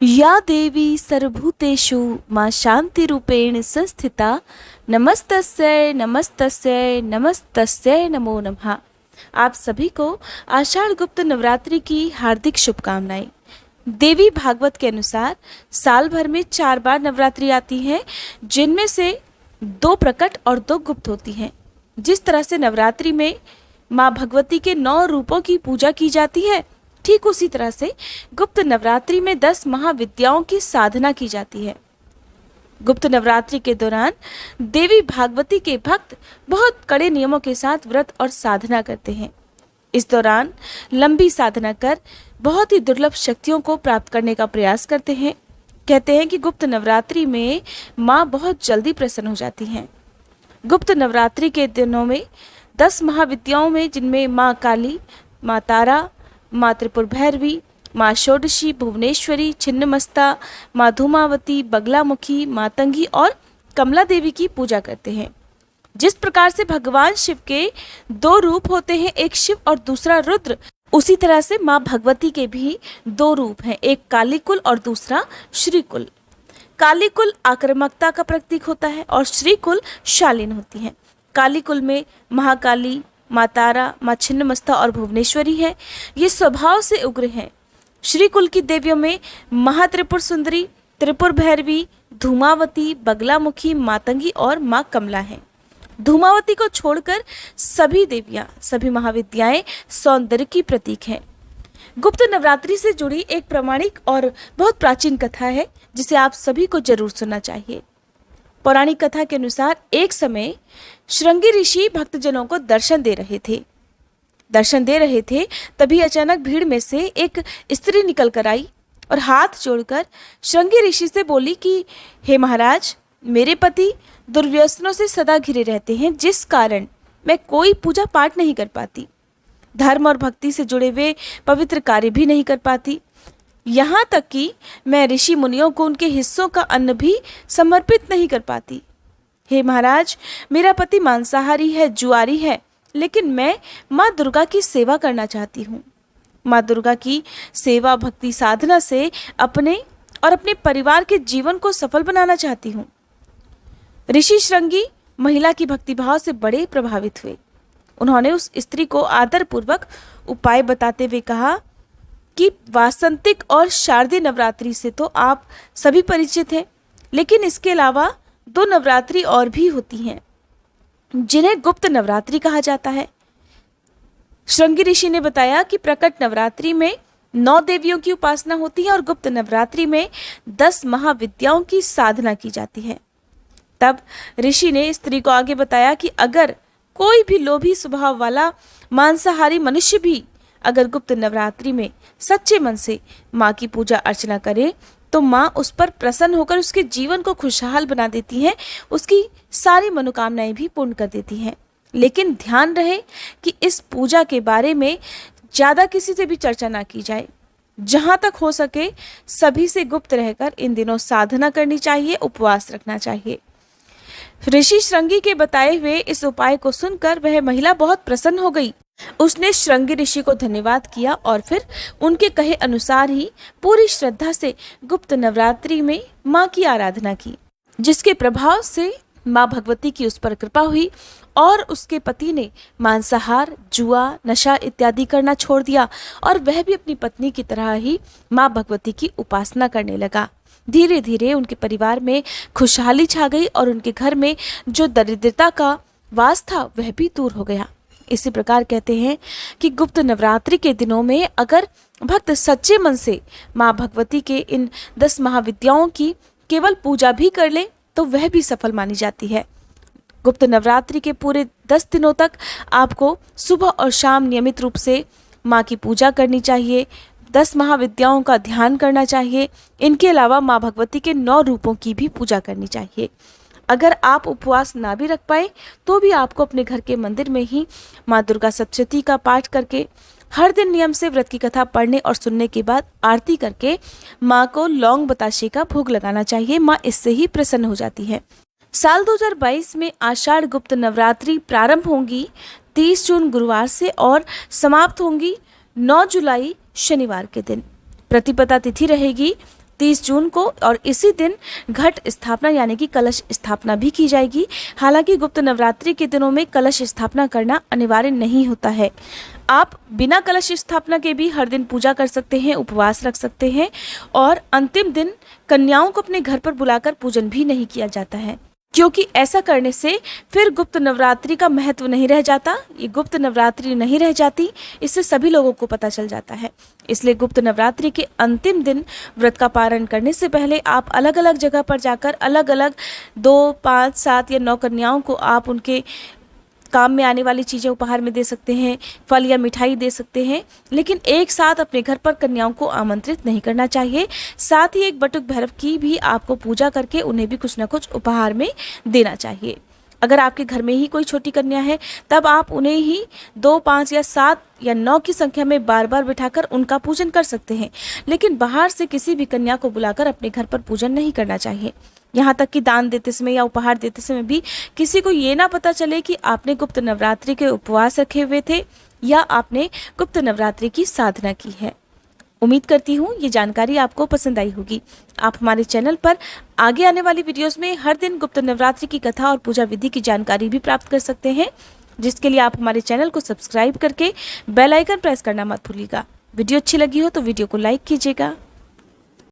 या देवी सर्वभूतेषु मां शांतिरूपेण संस्थिता नमस्तस्यै नमस्तस्यै नमस्तस्यै नमो नमः। आप सभी को आषाढ़ गुप्त नवरात्रि की हार्दिक शुभकामनाएं। देवी भागवत के अनुसार साल भर में 4 बार नवरात्रि आती है, जिनमें से 2 प्रकट और 2 गुप्त होती हैं। जिस तरह से नवरात्रि में माँ भगवती के 9 रूपों की पूजा की जाती है, ठीक उसी तरह से गुप्त नवरात्रि में 10 महाविद्याओं की साधना की जाती है। गुप्त नवरात्रि के दौरान देवी भागवती के भक्त बहुत कड़े नियमों के साथ व्रत और साधना करते हैं। इस दौरान लंबी साधना कर बहुत ही दुर्लभ शक्तियों को प्राप्त करने का प्रयास करते हैं। कहते हैं कि गुप्त नवरात्रि में माँ बहुत जल्दी प्रसन्न हो जाती हैं। गुप्त नवरात्रि के दिनों में 10 महाविद्याओं में, जिनमें माँ काली, माँ तारा, माँ त्रिपुर भैरवी, माँ षोडशी, भुवनेश्वरी, छिन्नमस्ता, माँ धूमावती, बगलामुखी, मातंगी और कमला देवी की पूजा करते हैं। जिस प्रकार से भगवान शिव के 2 रूप होते हैं, एक शिव और दूसरा रुद्र, उसी तरह से माँ भगवती के भी 2 रूप हैं, एक कालीकुल और दूसरा श्रीकुल। कालीकुल आक्रामकता का प्रतीक होता है और श्रीकुल शालीन होती है। कालीकुल में महाकाली, माँ तारा, माँ छिन्नमस्ता और भुवनेश्वरी है। ये स्वभाव से उग्र हैं। श्रीकुल की देवियों में महात्रिपुर सुंदरी, त्रिपुर भैरवी, धूमावती, बगलामुखी, मातंगी और माँ कमला है। धूमावती को छोड़कर सभी देवियां, सभी महाविद्याएं सौंदर्य की प्रतीक हैं। गुप्त नवरात्रि से जुड़ी एक प्रामाणिक और बहुत प्राचीन कथा है, जिसे आप सभी को जरूर सुनना चाहिए। पौराणिक कथा के अनुसार एक समय श्रृंगी ऋषि भक्तजनों को दर्शन दे रहे थे। तभी अचानक भीड़ में से एक स्त्री निकल कर आई और हाथ जोड़कर श्रृंगी ऋषि से बोली कि हे महाराज, मेरे पति दुर्व्यसनों से सदा घिरे रहते हैं, जिस कारण मैं कोई पूजा पाठ नहीं कर पाती, धर्म और भक्ति से जुड़े हुए पवित्र कार्य भी नहीं कर पाती। यहाँ तक कि मैं ऋषि मुनियों को उनके हिस्सों का अन्न भी समर्पित नहीं कर पाती। हे महाराज, मेरा पति मांसाहारी है, जुआरी है, लेकिन मैं माँ दुर्गा की सेवा करना चाहती हूँ। माँ दुर्गा की सेवा भक्ति साधना से अपने और अपने परिवार के जीवन को सफल बनाना चाहती हूँ। ऋषि श्रृंगी महिला की भक्तिभाव से बड़े प्रभावित हुए। उन्होंने उस स्त्री को आदरपूर्वक उपाय बताते हुए कहा कि वासंतिक और शारदीय नवरात्रि से तो आप सभी परिचित हैं, लेकिन इसके अलावा 2 नवरात्रि और भी होती हैं, जिन्हें गुप्त नवरात्रि कहा जाता है। श्रृंगी ऋषि ने बताया कि प्रकट नवरात्रि में 9 देवियों की उपासना होती है और गुप्त नवरात्रि में 10 महाविद्याओं की साधना की जाती है। तब ऋषि ने स्त्री को आगे बताया कि अगर कोई भी लोभी स्वभाव वाला मांसाहारी मनुष्य भी अगर गुप्त नवरात्रि में सच्चे मन से माँ की पूजा अर्चना करे, तो माँ उस पर प्रसन्न होकर उसके जीवन को खुशहाल बना देती है, उसकी सारी मनोकामनाएं भी पूर्ण कर देती हैं। लेकिन ध्यान रहे कि इस पूजा के बारे में ज़्यादा किसी से भी चर्चा ना की जाए। जहाँ तक हो सके सभी से गुप्त रहकर इन दिनों साधना करनी चाहिए, उपवास रखना चाहिए। ऋषि श्रृंगी के बताए हुए इस उपाय को सुनकर वह महिला बहुत प्रसन्न हो गई। उसने श्रृंगी ऋषि को धन्यवाद किया और फिर उनके कहे अनुसार ही पूरी श्रद्धा से गुप्त नवरात्रि में माँ की आराधना की, जिसके प्रभाव से माँ भगवती की उस पर कृपा हुई और उसके पति ने मांसाहार, जुआ, नशा इत्यादि करना छोड़ दिया और वह भी अपनी पत्नी की तरह ही माँ भगवती की उपासना करने लगा। धीरे धीरे उनके परिवार में खुशहाली छा गई और उनके घर में जो दरिद्रता का वास था वह भी दूर हो गया। इसी प्रकार कहते हैं कि गुप्त नवरात्रि के दिनों में अगर भक्त सच्चे मन से माँ भगवती के इन 10 महाविद्याओं की केवल पूजा भी कर ले, तो वह भी सफल मानी जाती है। गुप्त नवरात्रि के पूरे 10 दिनों तक आपको सुबह और शाम नियमित रूप से माँ की पूजा करनी चाहिए, 10 महाविद्याओं का ध्यान करना चाहिए। इनके अलावा माँ भगवती के 9 रूपों की भी पूजा करनी चाहिए। अगर आप उपवास ना भी रख पाए तो भी आपको अपने घर के मंदिर में ही माँ दुर्गा सप्तशती का पाठ करके हर दिन नियम से व्रत की कथा पढ़ने और सुनने के बाद आरती करके माँ को लौंग बताशे का भोग लगाना चाहिए। माँ इससे ही प्रसन्न हो जाती है। साल 2022 में आषाढ़ गुप्त नवरात्रि प्रारंभ होंगी 30 जून गुरुवार से और समाप्त होंगी 9 जुलाई शनिवार के दिन। प्रतिपदा तिथि रहेगी 30 जून को, और इसी दिन घट स्थापना यानी कि कलश स्थापना भी की जाएगी। हालांकि गुप्त नवरात्रि के दिनों में कलश स्थापना करना अनिवार्य नहीं होता है। आप बिना कलश स्थापना के भी हर दिन पूजा कर सकते हैं, उपवास रख सकते हैं, और अंतिम दिन कन्याओं को अपने घर पर बुलाकर पूजन भी नहीं किया जाता है, क्योंकि ऐसा करने से फिर गुप्त नवरात्रि का महत्व नहीं रह जाता, ये गुप्त नवरात्रि नहीं रह जाती, इससे सभी लोगों को पता चल जाता है। इसलिए गुप्त नवरात्रि के अंतिम दिन व्रत का पारण करने से पहले आप अलग अलग जगह पर जाकर अलग अलग 2, 5, 7 या 9 कन्याओं को आप उनके काम में आने वाली चीज़ें उपहार में दे सकते हैं, फल या मिठाई दे सकते हैं, लेकिन एक साथ अपने घर पर कन्याओं को आमंत्रित नहीं करना चाहिए। साथ ही एक बटुक भैरव की भी आपको पूजा करके उन्हें भी कुछ ना कुछ उपहार में देना चाहिए। अगर आपके घर में ही कोई छोटी कन्या है तब आप उन्हें ही 2, 5 या 7 या 9 की संख्या में बार बार बिठाकर उनका पूजन कर सकते हैं, लेकिन बाहर से किसी भी कन्या को बुलाकर अपने घर पर पूजन नहीं करना चाहिए। यहाँ तक कि दान देते समय या उपहार देते समय भी किसी को ये ना पता चले कि आपने गुप्त नवरात्रि के उपवास रखे हुए थे या आपने गुप्त नवरात्रि की साधना की है। उम्मीद करती हूँ ये जानकारी आपको पसंद आई होगी। आप हमारे चैनल पर आगे आने वाली वीडियोस में हर दिन गुप्त नवरात्रि की कथा और पूजा विधि की जानकारी भी प्राप्त कर सकते हैं, जिसके लिए आप हमारे चैनल को सब्सक्राइब करके बेल आइकन प्रेस करना मत भूलिएगा। वीडियो अच्छी लगी हो तो वीडियो को लाइक कीजिएगा।